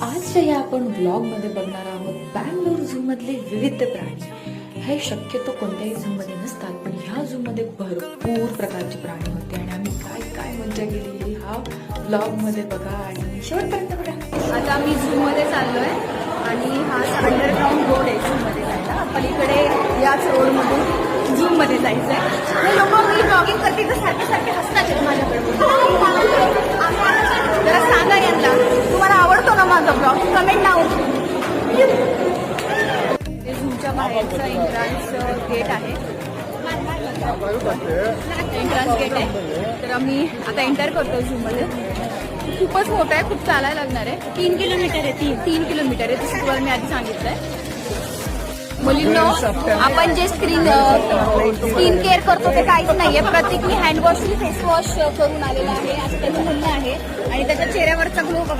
आजच्या या आपण ब्लॉग मध्ये बघणार आहोत बँगलोर झू मधले विविध प्राणी. हे शक्यतो कोणत्याही झू मध्ये नसतात, पण ह्या झू मध्ये भरपूर प्रकारचे प्राणी होते आणि आम्ही काय काय मजा केली हा ब्लॉग मध्ये बघा आणि शेवटपर्यंत बघा. आता आम्ही झू मध्ये चाललोय आणि हा अंडरग्राऊंड रोड आहे झू मध्ये जायला. पलीकडे याच रोडमधून झू मध्ये जायचंय. हे लोक मी ब्लॉगिंग करते तर सारखे सारखे हसतात माझ्याकडे. जरा सांगा यांना तुम्हाला आवडतो ना माझा ब्लॉग, कमेंट नाव. ते झूच्या बाहेरचा एंट्रन्स गेट आहे. एंट्रन्स गेट आहे. तर आम्ही आता एंटर करतो झू मध्ये. खूपच मोठं आहे, खूप चालायला लागणार आहे. 3 किलोमीटर आहे. 3 किलोमीटर आहे, तसं तुम्हाला मी आधी सांगितलंय. मुलींनो, आपण जे स्किन केअर करतो ते काहीच नाहीये. प्रत्येकी हँडवॉश फेस वॉश करून आलेला आहे. असं त्याचं म्हणणं आहे आणि त्याच्या चेहऱ्यावरचा ग्लो बघा.